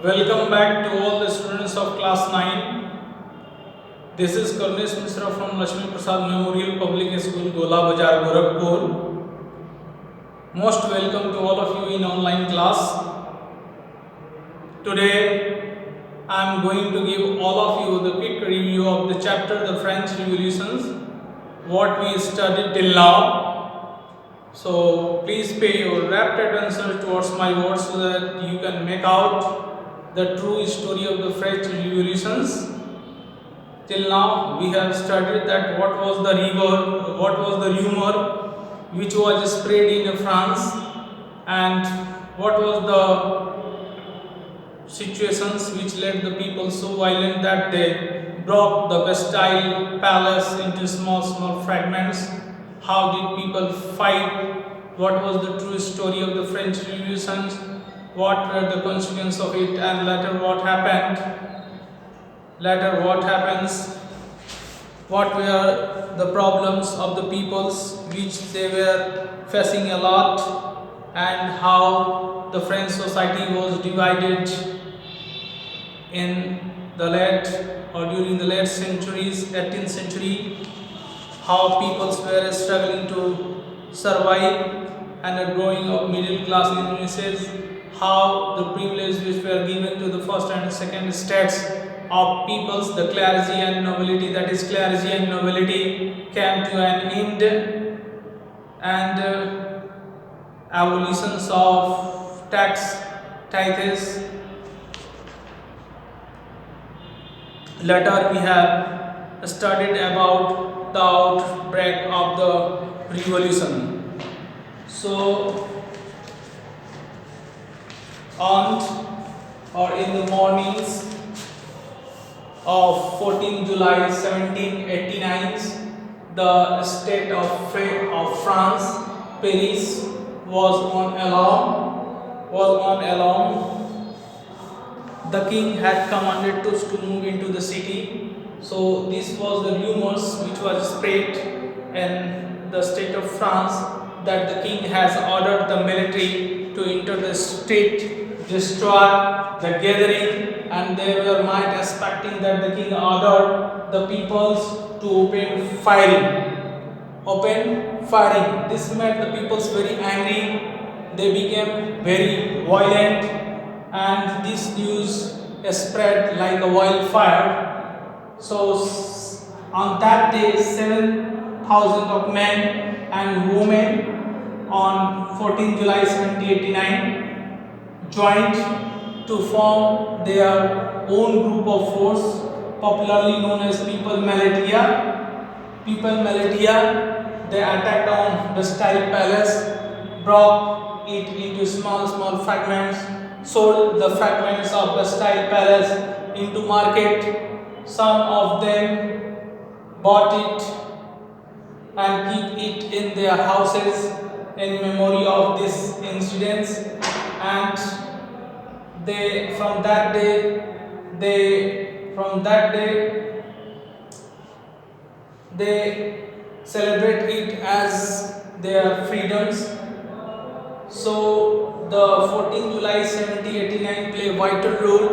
Welcome back to all the students of class 9. This is Karunesh Mishra from Lakshmi Prasad Memorial Public School, Gola Bazar, Gorakhpur. Most welcome to all of you in online class. Today I am going to give all of you the quick review of the chapter The French Revolutions, what we studied till now. So please pay your rapt attention towards my words so that you can make out the true story of the French Revolutions. Till now we have studied that what was the rumor which was spread in France, and what was the situations which led the people so violent that they broke the Bastille palace into small fragments. How did people fight? What was the true story of the French Revolutions? What were the consequences of it, and later what happened? Later what happens? What were the problems of the peoples which they were facing a lot, and how the French society was divided in the late or during the late centuries, 18th century, how peoples were struggling to survive and a growing of middle class illnesses, how the privileges which were given to the first and second states of peoples, the clergy and nobility, that is clergy and nobility, came to an end, and abolitions of tithes. Later we have studied about the outbreak of the revolution. So in the mornings of 14 July 1789, the state of France, Paris, was on alarm. The king had commanded troops to move into the city. So this was the rumors which was spread in the state of France, that the king has ordered the military to enter the street, destroy the gathering, and they were might expecting that the king ordered the peoples to open firing. This made the peoples very angry. They became very violent, and this news spread like a wildfire. So on that day, 7,000 of men and women on 14 July 1789 joined to form their own group of force, popularly known as People Militia. They attacked on the Bastille Palace, broke it into small fragments, sold the fragments of the Bastille Palace into market. Some of them bought it and keep it in their houses in memory of these incidents, and from that day they celebrate it as their freedoms. So the 14 July 1789 play a vital role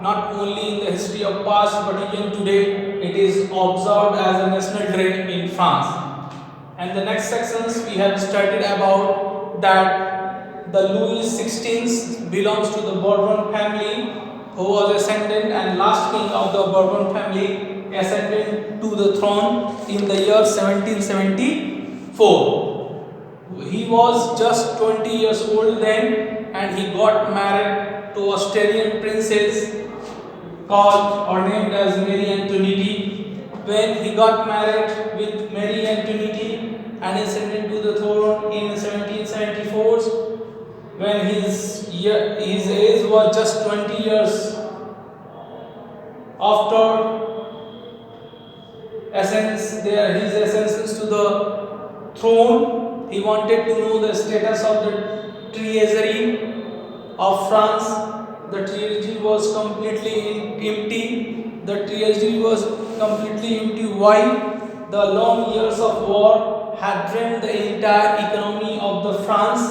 not only in the history of past, but even today it is observed as a national day in France. And the next sections we have studied about that the Louis XVI belongs to the Bourbon family, who was ascendant and last king of the Bourbon family, ascended to the throne in the year 1774. He was just 20 years old then, and he got married to Australian princess called or named as Marie Antoinette. When he got married with Marie Antoinette and ascended to the throne in 1774, when his age was just 20 years. After his ascent to the throne, he wanted to know the status of the treasury of France. The treasury was completely empty. Why? The long years of war had drained the entire economy of the France.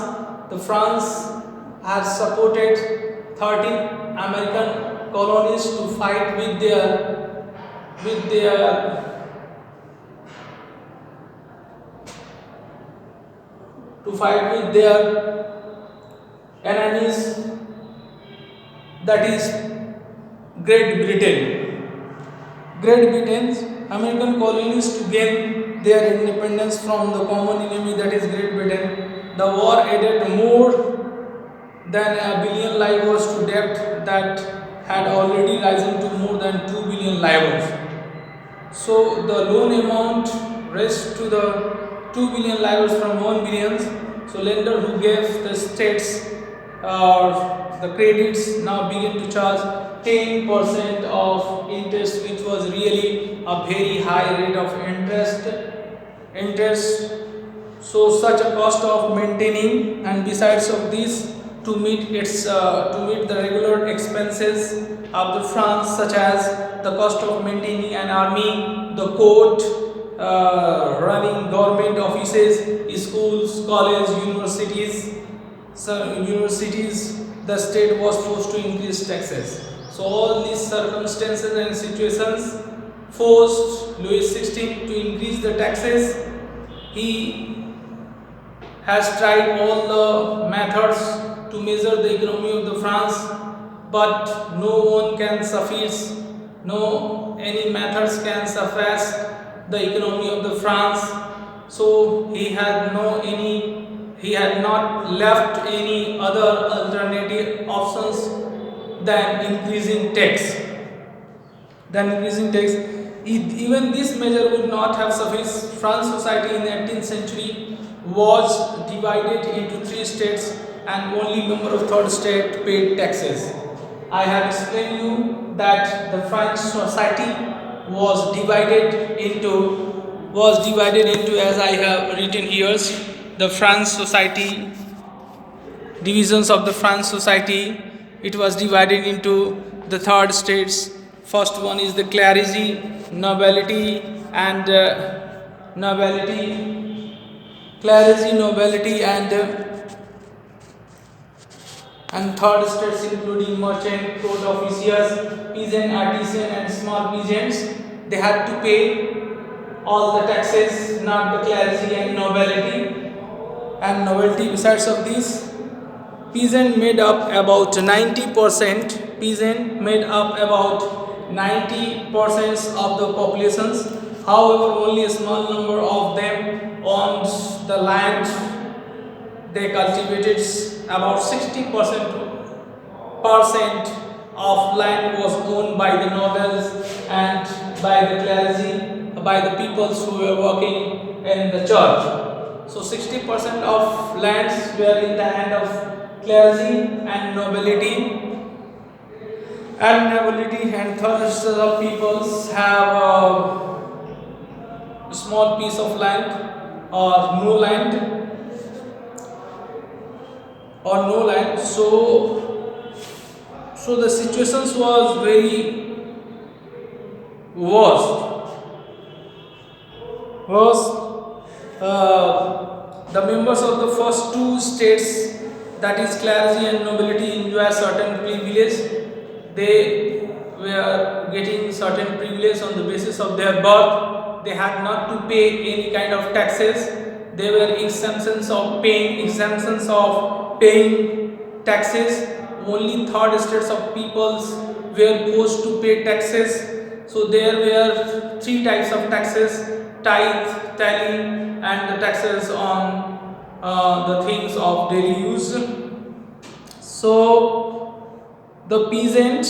The France had supported 13 American colonies to fight with their to fight with their enemies, that is Great Britain. Great Britain's American colonies to gain their independence from the common enemy, that is Great Britain. The war added more than a billion livres to debt that had already risen to more than 2 billion livres. So the loan amount raised to the 2 billion livres from 1 billion. So lender who gave the states the credits now begin to charge 10% of interest, which was really a very high rate of interest. So such a cost of maintaining, and besides of this, to meet the regular expenses of the France, such as the cost of maintaining an army, the court, running government offices, schools, colleges, universities, the state was forced to increase taxes. So all these circumstances and situations forced Louis XVI to increase the taxes. He has tried all the methods to measure the economy of the France, but no one can suffice, no any methods can suffice the economy of the France. So he had not left any other alternative options than increasing tax. Even this measure would not have sufficed. France society in the 18th century was divided into 3 states, and only member of 3rd state paid taxes. I have explained you that the French society was divided into, as I have written here, the France society, divisions of the France society. It was divided into the 3rd states. First one is the clergy, nobility, and and 3rd states including merchant, court officials, peasant, artisan, and small peasants. They had to pay all the taxes, not the clergy and nobility. And nobility, besides of this, peasant made up about 90%. Peasant made up about 90% of the populations. However, only a small number of them owned the land. They cultivated about 60% of land was owned by the nobles and by the clergy, by the peoples who were working in the church. So 60% of lands were in the hand of clergy and nobility. And 3rd of peoples have a small piece of land or no land. So the situations was very worst. The members of the first 2 states, that is clergy and nobility, enjoy certain privilege. They were getting certain privilege on the basis of their birth. They had not to pay any kind of taxes. There were exemptions of paying taxes. Only 3rd states of peoples were forced to pay taxes. So there were 3 types of taxes: tithe, tally, and the taxes on the things of daily use. So the peasant,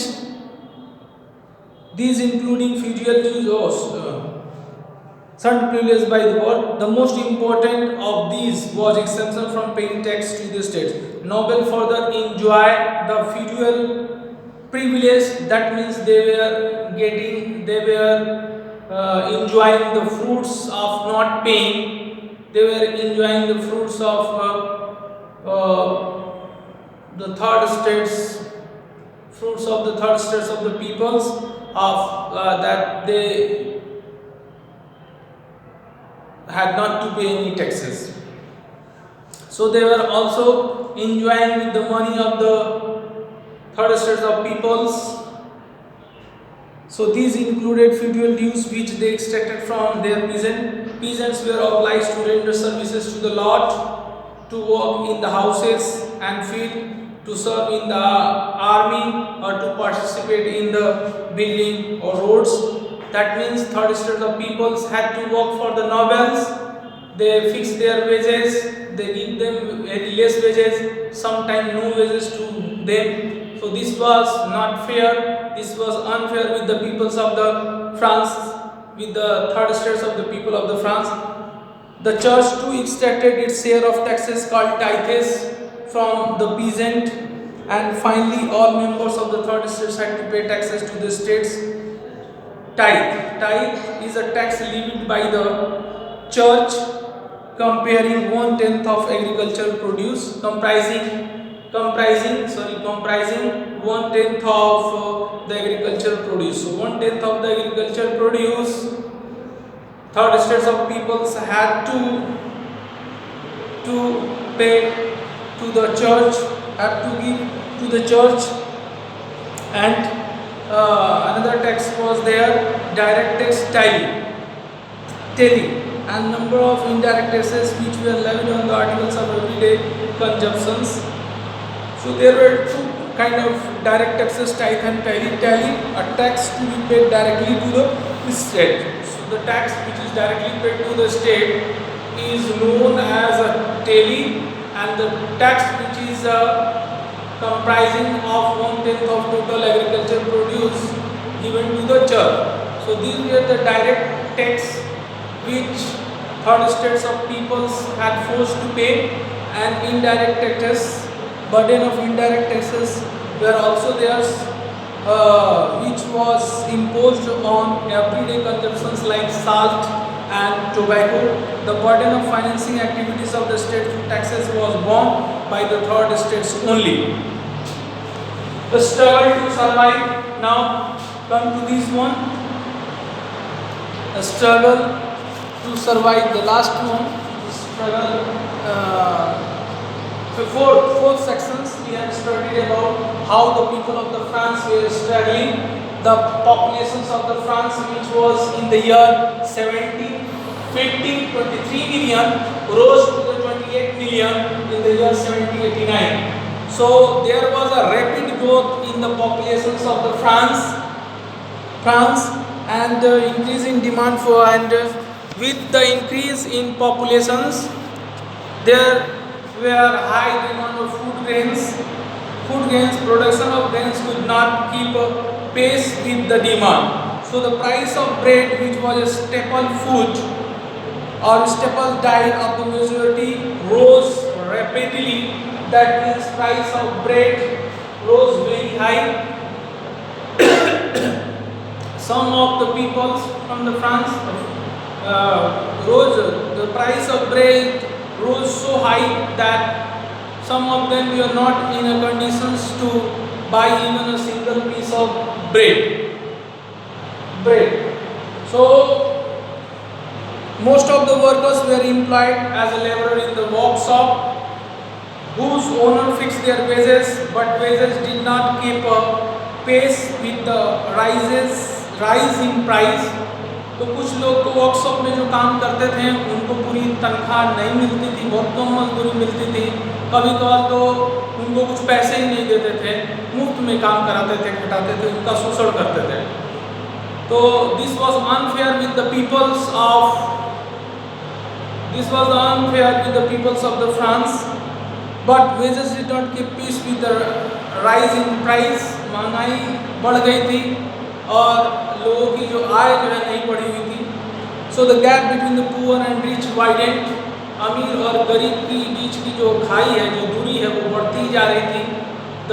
these including feudal use certain privileges by the court. The most important of these was exemption from paying tax to the states. Noble further enjoy the feudal privilege. That means they were enjoying the fruits of not paying. They were enjoying the fruits of the 3rd states, of the peoples of that they had not to pay any taxes. So they were also enjoying the money of the third stage of peoples. So these included feudal dues which they extracted from their peasant. Peasants were obliged to render services to the lord, to work in the houses and field, to serve in the army or to participate in the building or roads. That means third stage of peoples had to work for the nobles. They fix their wages, they give them very less wages, sometimes no wages to them. So this was not fair, this was unfair with the peoples of the France, with the third states of the people of the France. The church too extracted its share of taxes called tithes from the peasant, and finally all members of the third states had to pay taxes to the states. Tithe is a tax levied by the church comparing 1/10 of agricultural produce, comprising 1/10 of the agricultural produce. So 1/10 of the agricultural produce, third states of peoples had to pay to the church, have to give to the church. And another tax was there, direct tax tally, and number of indirect taxes which were levied on the articles of everyday consumptions. So there were two kind of direct taxes, tithe and tally. A tax to be paid directly to the state. So the tax which is directly paid to the state is known as a tally, and the tax which is comprising of 1/10 of total agricultural produce given to the church. So these were the direct tax which third states of peoples had forced to pay, and indirect taxes, burden of indirect taxes were also there, which was imposed on everyday consumptions like salt and tobacco. The burden of financing activities of the state through taxes was borne by the third states only. The struggle to survive. Now come to this one. The struggle to survive, the last one. The struggle. So four sections we have studied about how the people of the France were struggling. The populations of the France, which was in the year 1750, 23 million, rose to the 28 million in the year 1789. So there was a rapid growth in the populations of the France, and the increasing demand for, and with the increase in populations, there were high demand of food grains. Production of grains could not keep pace with the demand. So the price of bread, which was a staple food or staple diet of the majority, rose rapidly. That means price of bread rose very high. Some of the peoples from the France the price of bread rose so high that some of them were not in a conditions to buy even a single piece of bread. So most of the workers were employed as a laborer in the workshop, whose owner fixed their wages, but wages did not keep pace with the rise in price. तो कुछ लोग को workshop में जो काम करते थे उनको पूरी तनख्वाह नहीं मिलती थी, बहुत कम मजदूरी मिलती थी, कभी कभार तो उनको कुछ पैसे ही नहीं देते थे, मुफ्त में काम कराते थे, खटाते थे, उनका शोषण करते थे. तो this was unfair with the peoples of the France, but wages did not keep pace with the rise in price. महंगाई बढ़ गई थी और लोगों की जो आय जो है नहीं बढ़ी हुई थी. So the gap between the poor and rich widened. अमीर और गरीब की बीच की जो खाई है, जो दूरी है, वो बढ़ती जा रही थी. The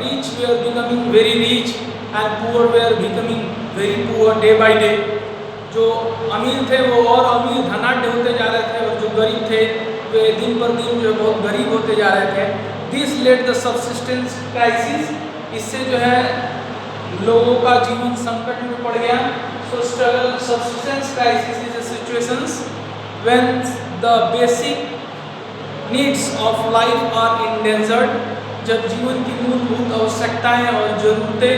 rich were becoming very rich and poor were becoming very poor day by day. जो अमीर थे वो और अमीर धनाढ्य होते जा रहे थे, और जो गरीब थे वे दिन पर दिन जो बहुत गरीब होते जा रहे थे. This led the subsistence crisis. इससे जो है लोगों का जीवन संकट में पड़ गया. सो struggle subsistence crisis is a situations when the basic needs of life are endangered जब जीवन की मूलभूत आवश्यकताएं और ज़रूरतें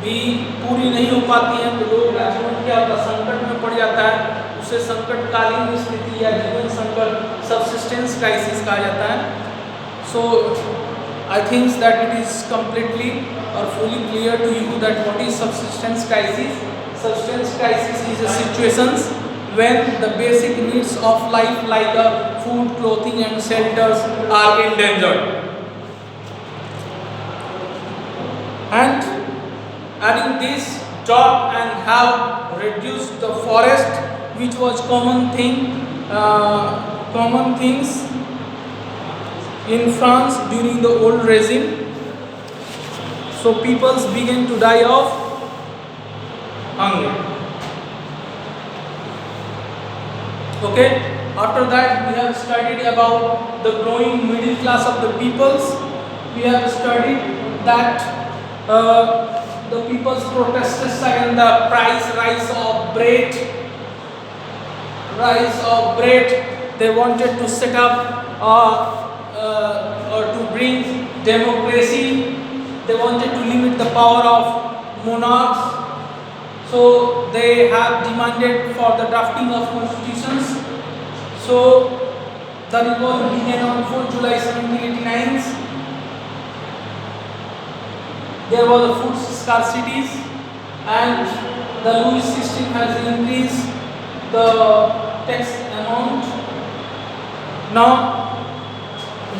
भी पूरी नहीं हो पाती हैं तो लोग का जीवन क्या होता है, संकट में पड़ जाता है। उसे संकटकालीन स्थिति या जीवन संकट, सबसिस्टेंस क्राइसिस कहा जाता है। So I think that it is completely or fully clear to you that what is subsistence crisis. Subsistence crisis is a situations when the basic needs of life like food, clothing and shelters are endangered. And adding this, drought and have reduced the forest, which was common things in France during the old regime. So peoples began to die of hunger. Okay, after that we have studied about the growing middle class of the peoples. We have studied that the people's protested against the price rise of bread. They wanted to set up or to bring democracy. They wanted to limit the power of monarchs. So they have demanded for the drafting of constitutions. So the revolt began on 4 July 1789. There was a food scarcities and the Louis system has increased the tax amount. Now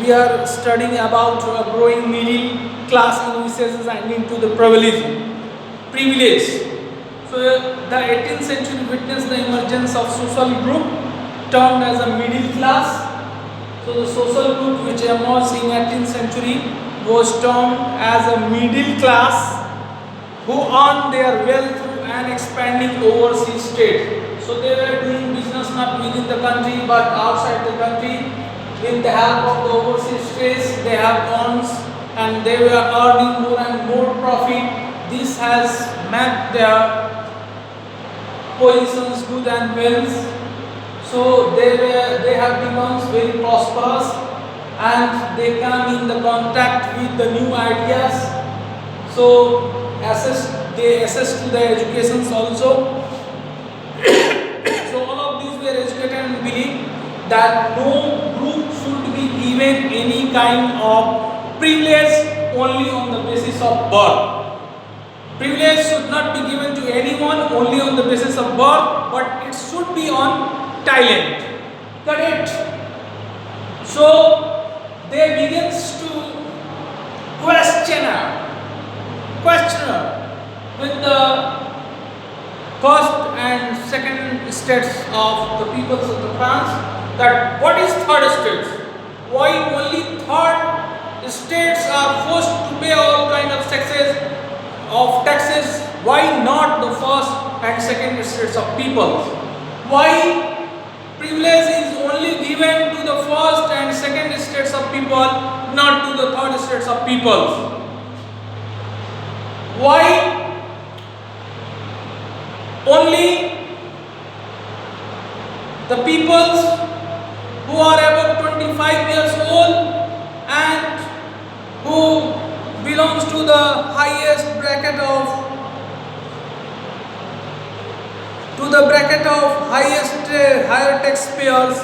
we are studying about a growing middle class increases and into the privilege. So the 18th century witnessed the emergence of social group termed as a middle class. So the social group which emerged in 18th century was termed as a middle class who earned their wealth through an expanding overseas trade. So they were doing business not within the country but outside the country. With the help of the overseas trades, they have earned and they were earning more and more profit. This has made their positions good and well. So they have become very prosperous and they come in the contact with the new ideas. So they access to the educations also. So all of these were educated and believe that no group should be given any kind of privilege only on the basis of birth. Privilege should not be given to anyone only on the basis of birth, but it should be on talent. Correct? So they begins to question with the first and second states of the peoples of the France, that what is third states? Why only third states are forced to pay all kind of taxes? Why not the first and second states of peoples? Why privilege is only given to the first and second states of people, not to the third states of peoples? Why only the peoples who are above 25 years old and who belongs to the highest bracket of higher taxpayers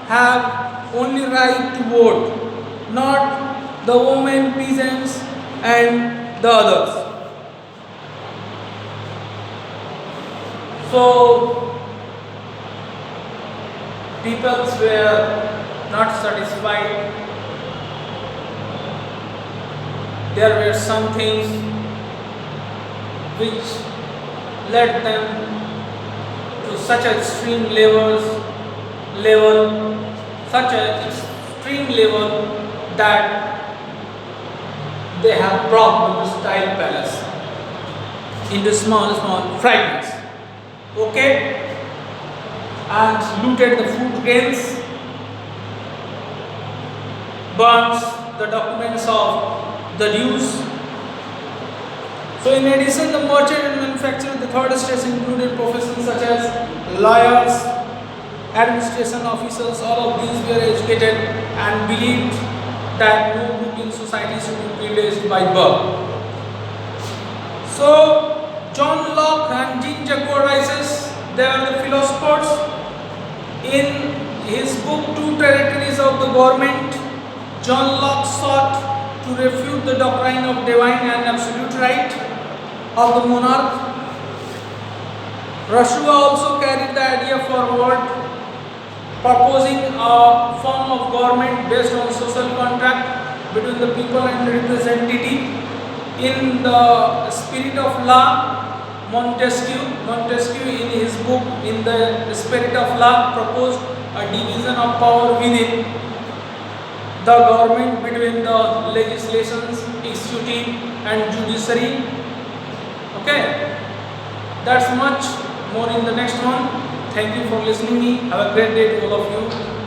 have only right to vote, not the women, peasants and the others? So peoples were not satisfied. There were some things which led them to such an extreme level that they have brought the Bastille Palace into small fragments. Okay, and looted the food grains, burns the documents of the Jews. So in addition, the merchant and manufacturer, the third stage included professions such as lawyers, administration officers. All of these were educated and believed that no group in society should be privileged by birth. So, John Locke and Jean-Jacques Rousseau, they are the philosophers. In his book Two Territories of the Government, John Locke sought to refute the doctrine of divine and absolute right of the monarch. Rousseau also carried the idea forward, proposing a form of government based on social contract between the people and representative. In the spirit of law, Montesquieu in his book In the Spirit of Law proposed a division of power within the government between the legislations, executive and judiciary. Okay, that's much more in the next one. Thank you for listening me. Have a great day to all of you.